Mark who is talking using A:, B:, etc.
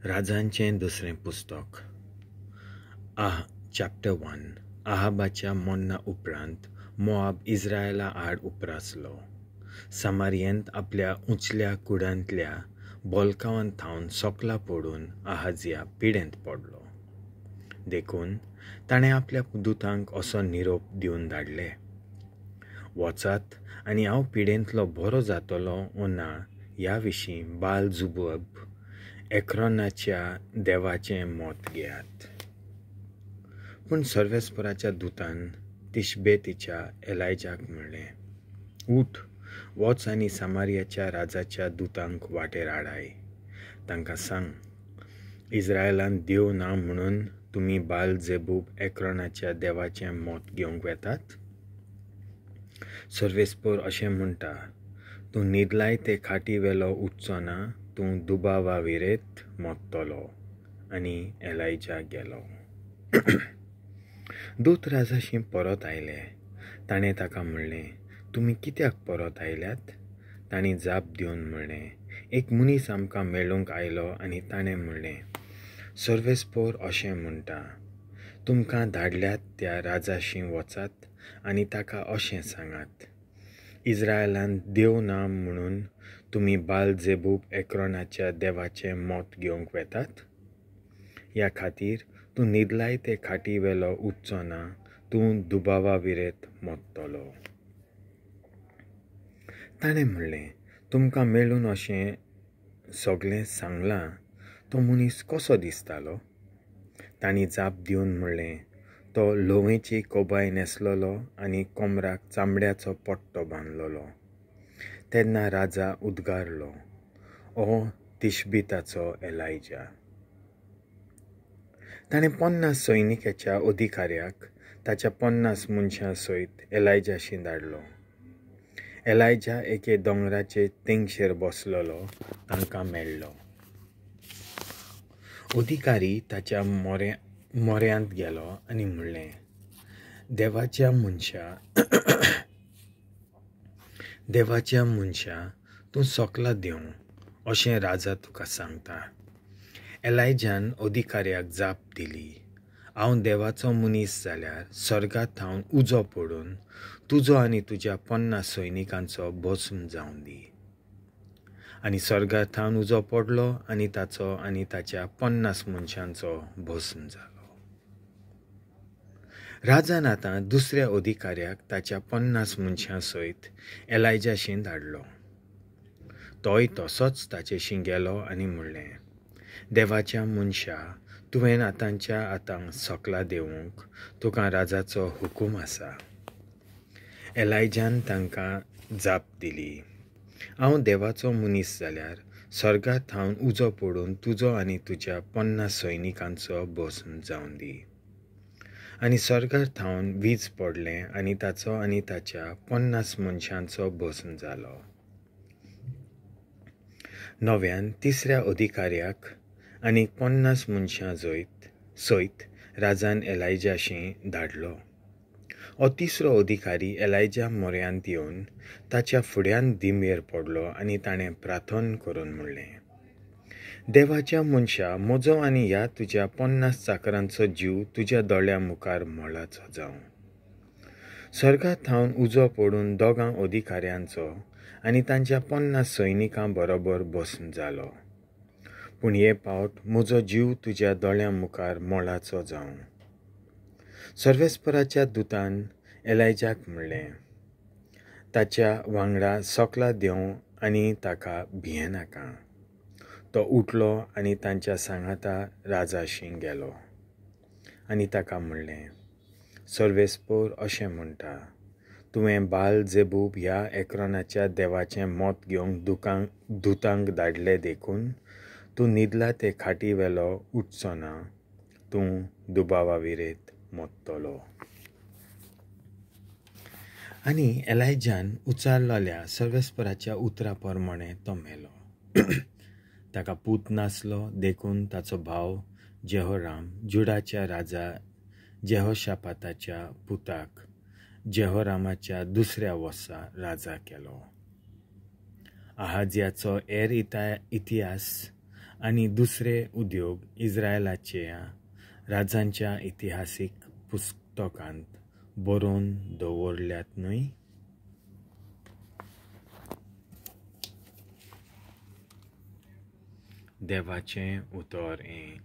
A: राजांचें दुसरें पुस्तक चॅप्टर 1 आहाबाच्या मोन्ना उपरांत मोआब इस्रायला आड उपरासलो. समारियेंत आपल्या उंचल्या कुडांतल्या बोलकावान थावन सोकला पडून आहाजिया पिडेंत पडलो. देखून ताणें आपल्या दुतांक असो निरोप दिवन धाडले, वचात आनी हांव पिडेंतलो बरो जातलो ओ ना ह्या विशीं बाल जुबब एक्रोनाच्या देवाचें मत घेयात. पूण सर्वेस्पराच्या दुतान तिशबेतीच्या एलायजाक म्हणलें, उठ, वच आनी समारियाच्या राजाच्या दुतांक वाटेर हाडाय. तांकां सांग, इस्रायलांत देव ना म्हणून तुमी बाल जेबूब एक्रोनाच्या देवाचें मत घेवंक वेतात. सर्वेस्पर अशें म्हणटा, तूं न्हिदलाय ते खाटी वेलो उठचो ना, तूं दुबावाविरेत मोडटलो. आनी एलायजा गेलो. दूत राजाशी परत आयले. ताणें ताका म्हणलें, तुमी कित्याक परत आयल्यात? तांणी जाप दिवन म्हणलें, एक मनीस आमकां मेळूंक आयलो आनी ताणें म्हणलें, सर्वेस्पर अशें म्हणटा, तुमकां धाडल्यात त्या राजाशी वचात आनी ताका अशें सांगात, इस्रायलांत देव ना म्हणून तुमी बाल जेबूब एक्रोनाच्या देवाचें मत घेवंक वेतात. ह्या खातीर तूं न्हिदलाय ते खाटी वेलो उठचो ना, तूं दुबावाविरेत मोडटलो. ताणें म्हणलें, तुमकां मेळून अशें सगळें सांगलां तो मनीस कसो दिसतालो? तांणी जाप दिवन म्हणलें, तो लोवेची कोबाय न्हेसलोलो आनी कोमराक चामड्याचो पट्टो बांदलोलो. तेन्ना राजा उद्गारलो, ओ तिशबीताचो एलायजा. ताणें 50 सैनिकाच्या अधिकाऱ्याक ताच्या 50 मनशां सयत एलायजाशी धाडलो. एलायजा एके दोंगराचे तेंगशेर बसलोलो तांकां मेळ्ळो. अधिकारी ताच्या मोऱ्यांत गेलो आनी म्हणलें, देवाच्या मनशा तूं सोकला देंव अशें राजा तुका सांगता. एलायजान अधिकाऱ्याक जाप दिली, हांव देवाचो मनीस जाल्यार सर्गांत हांव उजो पडून तुजो आनी तुज्या 50 सैनिकांचो भस्म जावन दी. आनी सर्गांत हांव उजो पडलो आनी ताचो आनी ताच्या 50 मनशांचो भस्म जालो. राजान आतां दुसऱ्या अधिकाऱ्याक ताच्या 50 मनशां सयत एलायजाशी धाडलो. तोय तसोच ताचेशी गेलो आनी म्हणलें, देवाच्या मनशा, तुवें आतांच्या आतां सोकला देवूंक तुका राजाचो हुकूम आसा. एलायजान तांकां जाप दिली, हांव देवाचो मनीस जाल्यार सर्गांत हांव उजो पडून तुजो आनी तुज्या 50 सैनिकांचो भस्म जावन दी. आनी सर्गांत हांव वीज पडलें आनी ताचो आनी ताच्या 50 मनशांचो भस्म जालो. नव्यान तिसऱ्या अधिकाऱ्याक आनी 50 मनशां सयत राजान एलायजाशी धाडलो. हो तिसरो अधिकारी एलायजा मोऱ्यांत येवन ताच्या फुड्यान दिमेर पडलो आनी ताणें प्रार्थना करून म्हणलें, देवाच्या मनशा, म्हजो आनी ह्या तुज्या 50 चाकरांचो जीव तुज्या दोळ्या मुखार मोलाचो जावं. सर्गांत हांव उजो पडून दोगां अधिकाऱ्यांचो आनी तांच्या 50 सैनिकां बरोबर भस्म जालो. पूण हे पावट म्हजो जीव तुज्या दोळ्या मुखार मोलाचो जावं. सर्वेस्पराच्या दुतान एलायजाक म्हणलें, ताच्या वांगडा सोकला देंव आनी ताका भियेनाका. तो उठलो आनी तांच्या सांगाता राजाशी गेलो. आनी ताका म्हणलें, सर्वेस्पर अशें म्हणटा, तुवें बाल जेबूब ह्या एक्रोनाच्या देवाचें मत घेवंक दुतांक धाडले देखून तूं न्हिदला ते खाटी वेलो उठचो ना, तूं दुबावाविरेत मोडटलो. आनी एलायजान उचारलेल्या सर्वेस्पराच्या उतरा प्रमाणे तो मेलो. ताका पूत नासलो देखून ताचो भाव जेहोराम जुडाच्या राजा जेहोशापाताच्या पुताक जेहोरामाच्या दुसऱ्या वर्सा राजा केलो. आहाजियाचो इतिहास आनी दुसरे उद्योग इस्रायलाच्या राजांच्या इतिहासीक पुस्तकांत बरोवन दवरल्यात न्हय. देवाचें उतर हें